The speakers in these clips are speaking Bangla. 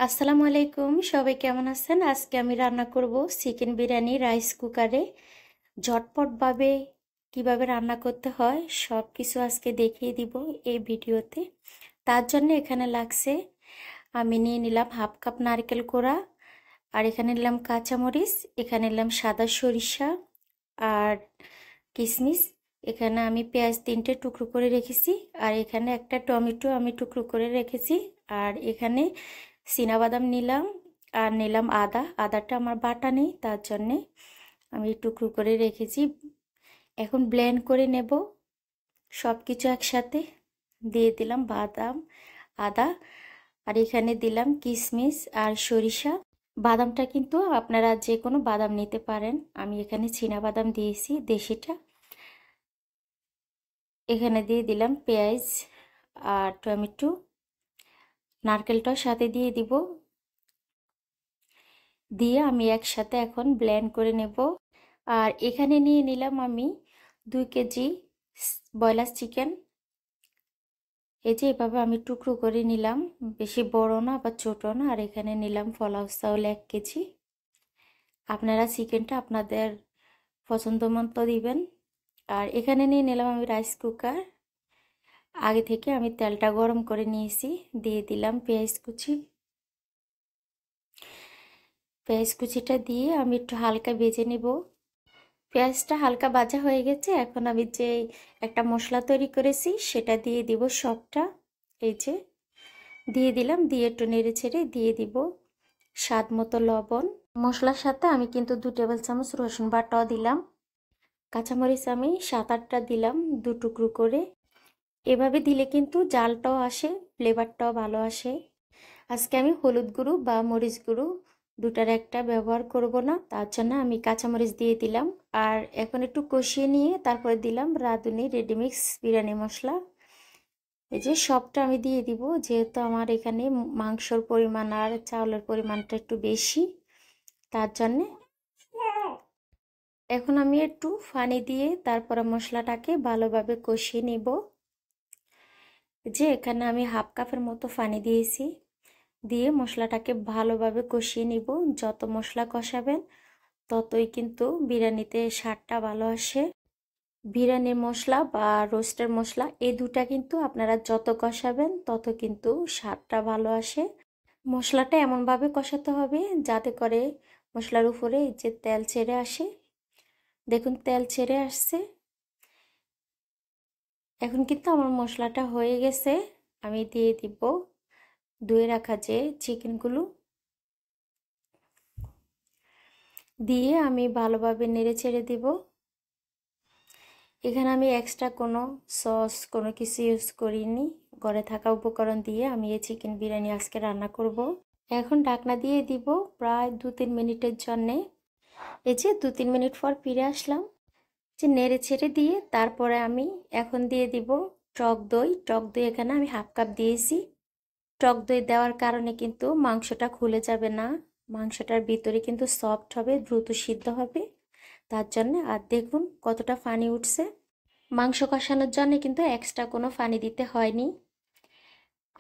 আসসালামু আলাইকুম, সবাই কেমন আছেন? আজকে আমি রান্না করব চিকেন বিরিয়ানি রাইস কুকারে। ঝটপটভাবে কিভাবে রান্না করতে হয় সব কিছু আজকে দেখিয়ে দিব এই ভিডিওতে। তার জন্য এখানে লাগছে, আমি নিয়ে নিলাম হাফ কাপ নারকেল কোড়া, আর এখানে নিলাম কাঁচামরিচ, এখানে নিলাম সাদা সরিষা আর কিশমিশ। এখানে আমি পেঁয়াজ 3টে টুকরো করে রেখেছি, আর এখানে একটা টমেটো আমি টুকরো করে রেখেছি। আর এখানে চীনাবাদাম নিলাম, আর নিলাম আদাটা আমার বাটা নেই, তার জন্যে আমি টুকরো করে রেখেছি। এখন ব্লেন্ড করে নেব সব কিছু একসাথে। দিয়ে দিলাম বাদাম, আদা, আর এখানে দিলাম কিশমিশ আর সরিষা। বাদামটা কিন্তু আপনারা যে কোনো বাদাম নিতে পারেন, আমি এখানে চীনাবাদাম দিয়েছি দেশিটা। এখানে দিয়ে দিলাম পেঁয়াজ আর টমেটো, নারকেলটাও সাথে দিয়ে দিব। দিয়ে আমি একসাথে এখন ব্লেন্ড করে নেব। আর এখানে নিয়ে নিলাম আমি 2 কেজি ব্রয়লার চিকেন। এই যে এভাবে আমি টুকরো করে নিলাম, বেশি বড় না বা ছোট না। আর এখানে নিলাম পোলাও চাউল 1 কেজি। আপনারা চিকেনটা আপনাদের পছন্দ মতো দিবেন। আর এখানে নিয়ে নিলাম আমি রাইস কুকার। আগে থেকে আমি তেলটা গরম করে নিয়েছি। দিয়ে দিলাম পেঁয়াজ কুচি। পেঁয়াজ কুচিটা দিয়ে আমি একটু হালকা ভেজে নেব। পেঁয়াজটা হালকা ভাজা হয়ে গেছে, এখন আমি যে একটা মশলা তৈরি করেছি সেটা দিয়ে দিব সবটা। এই যে দিয়ে দিলাম, দিয়ে একটু নেড়ে ছেড়ে দিয়ে দিব স্বাদ মতো লবণ। মশলার সাথে আমি কিন্তু 2 টেবিল চামচ রসুন বাটাও দিলাম। কাঁচামরিচ আমি 7-8টা দিলাম 2 টুকরো করে। এভাবে দিলে কিন্তু জালটাও আসে, ফ্লেভারটাও ভালো আসে। আজকে আমি হলুদ গুঁড়ো বা মরিচ গুঁড়ো দুটার একটা ব্যবহার করব না, তার জন্য আমি কাঁচামরিচ দিয়ে দিলাম। আর এখন একটু কষিয়ে নিয়ে তারপরে দিলাম রাঁধুনি রেডিমিক্স বিরিয়ানি মশলা। এই যে সবটা আমি দিয়ে দিব, যেহেতু আমার এখানে মাংসর পরিমাণ আর চাউলের পরিমাণটা একটু বেশি, তার জন্যে। এখন আমি একটু পানি দিয়ে তারপরে মশলাটাকে ভালোভাবে কষিয়ে নিব। যে এখানে আমি হাফ কাপের মতো পানি দিয়েছি। দিয়ে মশলাটাকে ভালোভাবে কষিয়ে নিব। যত মশলা কষাবেন ততই কিন্তু বিরিয়ানিতে স্বাদটা ভালো আসে। বিরিয়ানির মশলা বা রোস্টের মশলা এই দুটা কিন্তু আপনারা যত কষাবেন তত কিন্তু স্বাদটা ভালো আসে। মশলাটা এমনভাবে কষাতে হবে যাতে করে মশলার উপরে যে তেল ছেড়ে আসে। দেখুন তেল ছেড়ে আসছে। এখন কিন্তু আমার মশলাটা হয়ে গেছে। আমি দিয়ে দিব ধুয়ে রাখা যে চিকেনগুলো। দিয়ে আমি ভালোভাবে নেড়ে ছেড়ে দিব। এখানে আমি এক্সট্রা কোনো সস কোনো কিছু ইউজ করিনি, ঘরে থাকা উপকরণ দিয়ে আমি এই চিকেন বিরিয়ানি আজকে রান্না করব। এখন ঢাকনা দিয়ে দিব প্রায় 2-3 মিনিটের জন্যে। এই যে 2-3 মিনিট পর ফিরে আসলাম। যে নেড়ে ছেড়ে দিয়ে তারপরে আমি এখন দিয়ে দিব টক দই। টক দই এখানে আমি হাফ কাপ দিয়েছি। টক দই দেওয়ার কারণে কিন্তু মাংসটা খুলে যাবে না, মাংসটার ভিতরে কিন্তু সফট হবে, দ্রুত সিদ্ধ হবে, তার জন্য। আর দেখুন কতটা পানি উঠছে। মাংস কষানোর জন্য কিন্তু এক্সট্রা কোনো পানি দিতে হয়নি।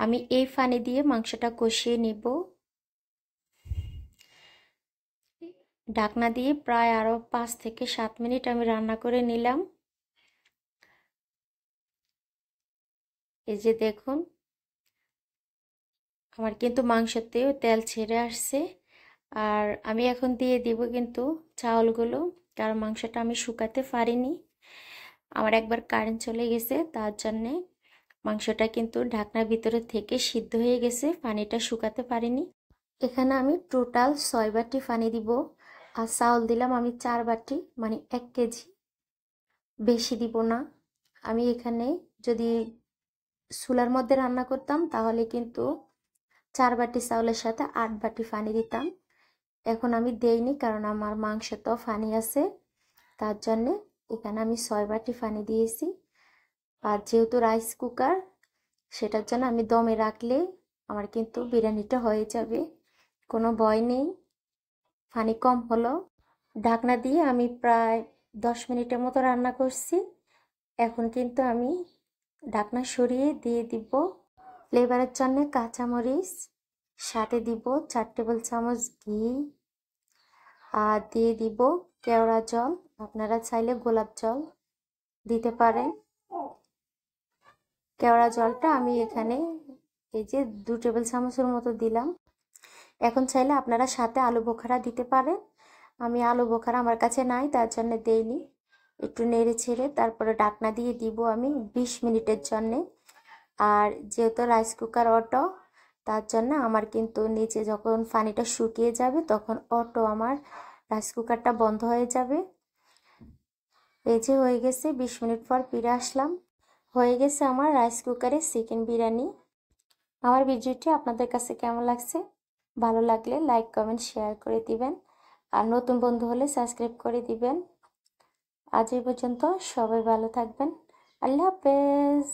আমি এই পানি দিয়ে মাংসটা কষিয়ে নিব। ঢাকনা দিয়ে প্রায় আরও 5 থেকে 7 মিনিট আমি রান্না করে নিলাম। এই যে দেখুন আমার কিন্তু মাংসতেও তেল ছেড়ে আসছে। আর আমি এখন দিয়ে দিব কিন্তু চাউলগুলো, কারণ মাংসটা আমি শুকাতে পারিনি। আমার একবার কারেন্ট চলে গেছে, তার জন্যে মাংসটা কিন্তু ঢাকনার ভিতরে থেকে সিদ্ধ হয়ে গেছে, পানিটা শুকাতে পারিনি। এখানে আমি টোটাল 6 বাটি পানি দিব। আর চাউল দিলাম আমি 4 বাটি, মানে 1 কেজি, বেশি দিব না। আমি এখানে যদি চুলার মধ্যে রান্না করতাম তাহলে কিন্তু 4 বাটি চাউলের সাথে 8 বাটি পানি দিতাম। এখন আমি দেইনি, কারণ আমার মাংস তো পানি আছে, তার জন্যে এখানে আমি 6 বাটি পানি দিয়েছি। আর যেহেতু রাইস কুকার, সেটার জন্য আমি দমে রাখলে আমার কিন্তু বিরিয়ানিটা হয়ে যাবে, কোনো ভয় নেই। পানি কম হলো। ঢাকনা দিয়ে আমি প্রায় 10 মিনিটের মতো রান্না করছি। এখন কিন্তু আমি ঢাকনা সরিয়ে দিয়ে দিব ফ্লেভারের জন্য কাঁচামরিচ। সাথে দিব 4 টেবিল চামচ ঘি, আর দিয়ে দিব কেওড়া জল। আপনারা চাইলে গোলাপ জল দিতে পারেন। কেওড়া জলটা আমি এখানে এই যে 2 টেবিল চামচের মতো দিলাম। এখন চাইলে আপনারা সাথে আলু বোখারা দিতে পারেন। আমি আলু বোখারা আমার কাছে নাই, তার জন্য দেইনি। একটু নেড়ে ছেড়ে তারপরে ঢাকনা দিয়ে দিব আমি 20 মিনিটের জন্যে। আর যেহেতু রাইস কুকার অটো, তার জন্য আমার কিন্তু নিচে যখন পানিটা শুকিয়ে যাবে তখন অটো আমার রাইস কুকারটা বন্ধ হয়ে যাবে। এই যে হয়ে গেছে, 20 মিনিট পর ফিরে আসলাম। হয়ে গেছে আমার রাইস কুকারে চিকেন বিরিয়ানি। আমার ভিডিওটি আপনাদের কাছে কেমন লাগছে? ভালো লাগলে লাইক কমেন্ট শেয়ার করে দিবেন, আর নতুন বন্ধু হলে সাবস্ক্রাইব করে দিবেন। আজ এই পর্যন্ত, সবাই ভালো থাকবেন। আল্লাহ হাফেজ।